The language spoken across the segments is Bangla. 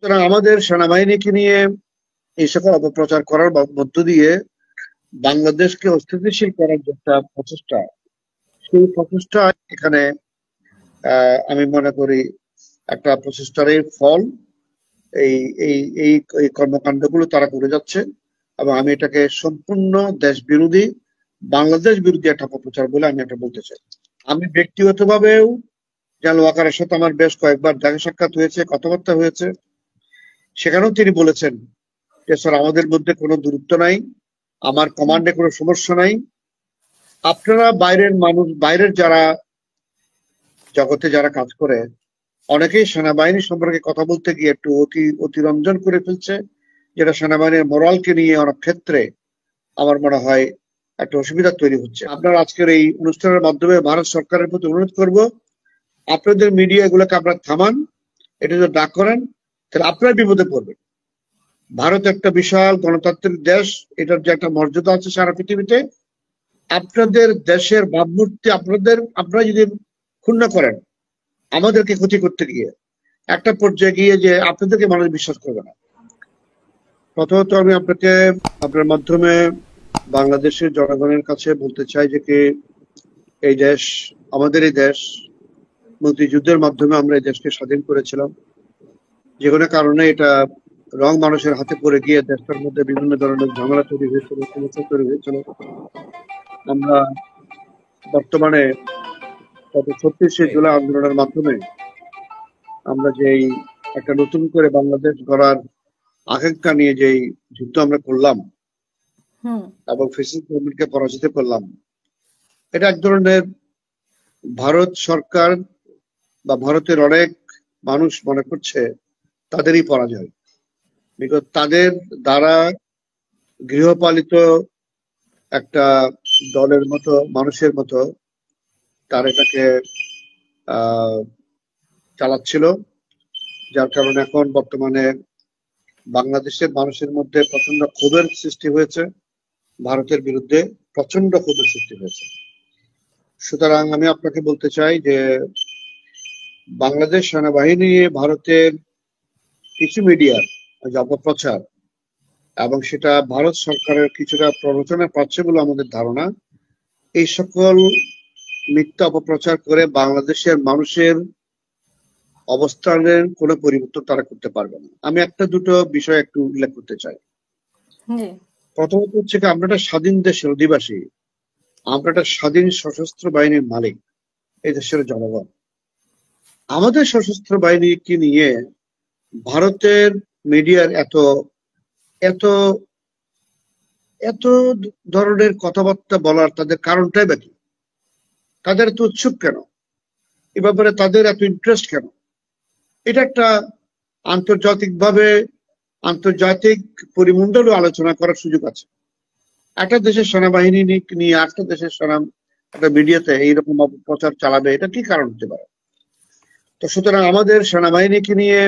সুতরাং আমাদের সেনাবাহিনীকে নিয়ে এই সকল অপপ্রচার করার মধ্য দিয়ে বাংলাদেশকে অস্থিতিশীল করার যে একটা প্রচেষ্টা, সেই প্রচেষ্টা এখানে আমি মনে করি একটা প্রচেষ্টারই ফল। এই এই এই এই কর্মকাণ্ডগুলো তারা করে যাচ্ছে এবং আমি এটাকে সম্পূর্ণ দেশ বিরোধী, বাংলাদেশ বিরোধী একটা অপপ্রচার বলে আমি এটা বলতে চাই। আমি ব্যক্তিগতভাবেও জেনারেল ওয়াকারের সাথে আমার বেশ কয়েকবার দেখা সাক্ষাৎ হয়েছে, কথাবার্তা হয়েছে। সেখানেও তিনি বলেছেন যে স্যার, আমাদের মধ্যে কোনো দূরত্ব নাই, আমার কমান্ডে কোনো সমস্যা নাই। আপনারা বাইরের মানুষ, বাইরের যারা জগতে যারা কাজ করে, অনেকেই সেনাবাহিনী সম্পর্কে কথা বলতে গিয়ে একটু অতিরঞ্জন করে ফেলছে, যেটা সেনাবাহিনীর মোরালকে নিয়ে অনেক ক্ষেত্রে আমার মনে হয় একটা অসুবিধা তৈরি হচ্ছে। আপনার আজকের এই অনুষ্ঠানের মাধ্যমে ভারত সরকারের প্রতি অনুরোধ করব, আপনাদের মিডিয়া এগুলোকে আপনারা থামান। এটা যদি না করেন তাহলে আপনারা বিপদে পড়বেন। ভারত একটা বিশাল গণতান্ত্রিক দেশ, এটার যে একটা মর্যাদা আছে সারা পৃথিবীতে। আপনাদের দেশের ভাবমূর্তি আপনারা যদি ক্ষুণ্ণ করেন আমাদেরকে ক্ষতি করতে গিয়ে, একটা পর্যায়ে গিয়ে যে আপনাদেরকে মানুষ বিশ্বাস করবে না। প্রথমত আমি আপনাকে আপনার মাধ্যমে বাংলাদেশের জনগণের কাছে বলতে চাই যে কি এই দেশ, আমাদের এই দেশ, মুক্তিযুদ্ধের মাধ্যমে আমরা এই দেশকে স্বাধীন করেছিলাম। যে কোনো কারণে এটা রং মানুষের হাতে পড়ে গিয়ে দেশটার মধ্যে বিভিন্ন ধরনের ঝামেলা তৈরি হয়েছিল, সমস্যা তৈরি হয়েছিল। আমরা বর্তমানে গত 36শে জুলাই আন্দোলনের মাধ্যমে আমরা যেই একটা নতুন করে বাংলাদেশ গড়ার আকাঙ্ক্ষা নিয়ে যেই যুদ্ধ আমরা করলাম এবং ফ্যাসিস্ট গভর্নমেন্টকে পরাজিত করলাম, এটা এক ধরনের ভারত সরকার বা ভারতের অনেক মানুষ মনে করছে তাদেরই পরাজয়। বিকজ তাদের দ্বারা গৃহপালিত একটা দলের মতো, মানুষের মতো তার এটাকে চালাচ্ছিল, যার কারণে এখন বর্তমানে বাংলাদেশের মানুষের মধ্যে প্রচন্ড ক্ষোভের সৃষ্টি হয়েছে, ভারতের বিরুদ্ধে প্রচন্ড ক্ষোভের সৃষ্টি হয়েছে। সুতরাং আমি আপনাকে বলতে চাই যে বাংলাদেশ সেনাবাহিনী ভারতের কিছু মিডিয়ার যে অপপ্রচার, এবং সেটা ভারত সরকারের কিছুটা প্ররোচনা পাচ্ছে বলে আমাদের ধারণা, এই সকল মিথ্যা অপপ্রচার করে বাংলাদেশের মানুষের অবস্থানের কোনো পরিবর্তন তারা করতে পারবে না। আমি একটা দুটো বিষয় একটু উল্লেখ করতে চাই। প্রথমত হচ্ছে কি, আমরা একটা স্বাধীন দেশের অধিবাসী, আমরা একটা স্বাধীন সশস্ত্র বাহিনীর মালিক, এই দেশের জনগণ। আমাদের সশস্ত্র বাহিনীকে নিয়ে ভারতের মিডিয়ার এত এত এত ধরনের কথাবার্তা বলার তাদের কারণটাই বা কি? তাদের এত উৎসুক কেন? এ ব্যাপারে তাদের এত ইন্টারেস্ট কেন? এটা একটা আন্তর্জাতিক পরিমণ্ডলও আলোচনা করার সুযোগ আছে। একটা দেশের সেনাবাহিনী নিয়ে একটা দেশের একটা মিডিয়াতে এইরকম অপপ্রচার চালাবে, এটা কি কারণ হতে পারে? তো সুতরাং আমাদের সেনাবাহিনীকে নিয়ে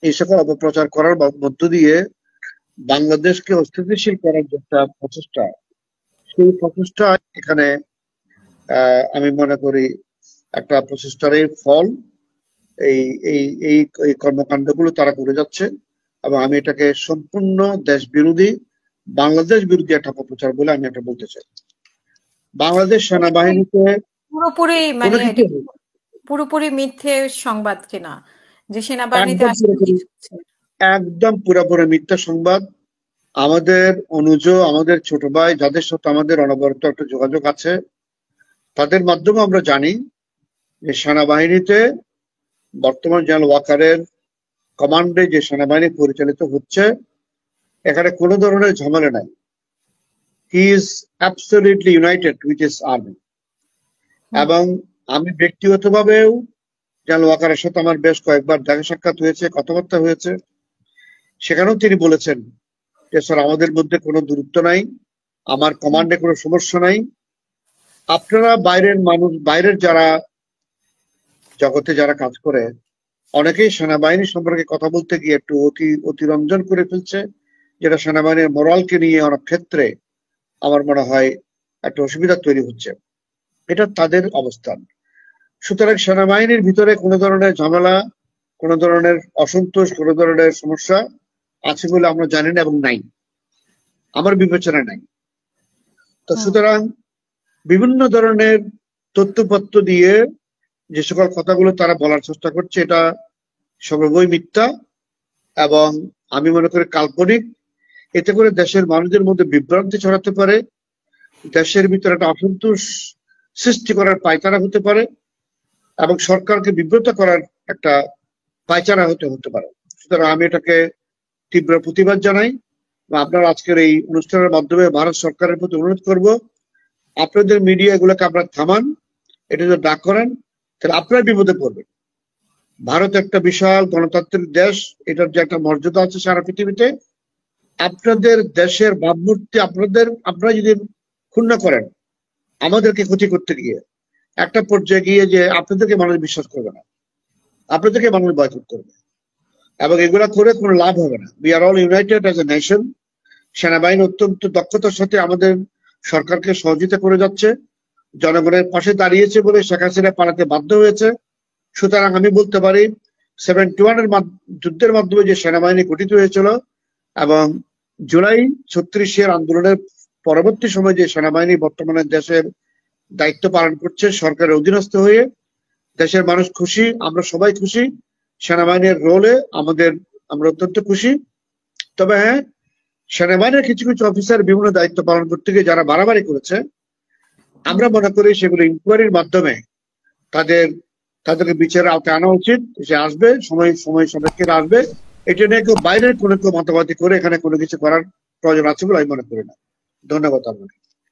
এই সকল অপপ্রচার করার মধ্য দিয়ে বাংলাদেশকে অস্থিতিশীল করার যে একটা প্রচেষ্টা, সেই প্রচেষ্টা এখানে আমি মনে করি একটা প্রচেষ্টারই ফল। এই এই এই কর্মকাণ্ডগুলো তারা করে যাচ্ছে এবং আমি এটাকে সম্পূর্ণ দেশ বিরোধী, বাংলাদেশ বিরোধী একটা অপপ্রচার বলে আমি এটা বলতে চাই। বাংলাদেশ সেনাবাহিনীতে পুরোপুরি মিথ্যে সংবাদ কিনা যে সেনাবাহিনীতে একদম পুরোপুরি মিথ্যা সংবাদ। আমাদের অনুজ, আমাদের ছোট ভাই যাদের সাথে আমাদের অনবরত একটা যোগাযোগ আছে, তাদের মাধ্যমে আমরা জানি যে সেনাবাহিনীতে বর্তমান জেনারেল ওয়াকারের কমান্ডে যে সেনাবাহিনী পরিচালিত হচ্ছে, এখানে কোনো ধরনের ঝামেলা নাই। He is absolutely United with his army. এবং আমি ব্যক্তিগতভাবেও জেনারেল ওয়াকারের সাথে আমার বেশ কয়েকবার দেখা সাক্ষাৎ হয়েছে, কথাবার্তা হয়েছে। সেখানেও তিনি বলেছেন যে স্যার, আমাদের মধ্যে কোনো দূরত্ব নাই, আমার কমান্ডে কোনো সমস্যা নাই। আপনারা বাইরের মানুষ, বাইরের যারা জগতে যারা কাজ করে, অনেকেই সেনাবাহিনী সম্পর্কে কথা বলতে গিয়ে একটু অতিরঞ্জন করে ফেলছে, যেটা সেনাবাহিনীর মোরালকে নিয়ে অনেক ক্ষেত্রে আমার মনে হয় একটা অসুবিধা তৈরি হচ্ছে। এটা তাদের অবস্থান। সুতরাং সেনাবাহিনীর ভিতরে কোনো ধরনের ঝামেলা, কোনো ধরনের অসন্তোষ, কোনো ধরনের সমস্যা আছে বলে আমরা জানি না এবং নাই, আমার বিবেচনায় নাই। তো সুতরাং বিভিন্ন ধরনের তথ্যপত্র দিয়ে যে সকল কথাগুলো তারা বলার চেষ্টা করছে, এটা সর্বই মিথ্যা এবং আমি মনে করি কাল্পনিক। এতে করে দেশের মানুষদের মধ্যে বিভ্রান্তি ছড়াতে পারে, দেশের ভিতরে একটা অসন্তোষ সৃষ্টি করার পায়তারা হতে পারে এবং সরকারকে বিব্রত করার একটা পায়চারা হতে পারে। সুতরাং আমি এটাকে তীব্র প্রতিবাদ জানাই। আপনার আজকের এই অনুষ্ঠানের মাধ্যমে ভারত সরকারের প্রতি অনুরোধ করব, আপনাদের মিডিয়া এগুলোকে আপনারা থামান। এটা যদি ডাক করেন তাহলে আপনারা বিপদে পড়বেন। ভারত একটা বিশাল গণতান্ত্রিক দেশ, এটার যে একটা মর্যাদা আছে সারা পৃথিবীতে। আপনাদের দেশের ভাবমূর্তি আপনারা যদি ক্ষুণ্ণ করেন আমাদেরকে ক্ষতি করতে গিয়ে, একটা পর্যায়ে গিয়ে যে আপনাদেরকে মানুষ বিশ্বাস করবে না, আপনাদেরকে মানুষ বয়কট করবে এবং এগুলা করে কোনো লাভ হবে না। We are all United as a nation. সেনাবাহিনী অত্যন্ত দক্ষতার সাথে আমাদের সরকারকে সহযোগিতা করে যাচ্ছে, জনগণের পাশে দাঁড়িয়েছে বলে শেখ হাসিনা পালাতে বাধ্য হয়েছে। সুতরাং আমি বলতে পারি 71 এর যুদ্ধের মাধ্যমে যে সেনাবাহিনী গঠিত হয়েছিল এবং জুলাই 36 আন্দোলনের পরবর্তী সময় যে সেনাবাহিনী বর্তমানে দেশের দায়িত্ব পালন করছে সরকারের অধীনস্থ হয়ে, দেশের মানুষ খুশি, আমরা সবাই খুশি। সেনাবাহিনীর রোলে আমরা অত্যন্ত খুশি। তবে হ্যাঁ, সেনাবাহিনীর কিছু কিছু অফিসার বিভিন্ন দায়িত্ব পালন করতে গিয়ে যারা বাড়াবাড়ি করেছে, আমরা মনে করি সেগুলো ইনকোয়ারির মাধ্যমে তাদেরকে বিচারের আওতায় আনা উচিত। সে আসবে, সময় সাপেক্ষে আসবে। এটা নিয়ে কেউ বাইরের কোনো কেউ মতামত করে এখানে কোনো কিছু করার প্রয়োজন আছে বলে আমি মনে করি না। ধন্যবাদ আপনাকে।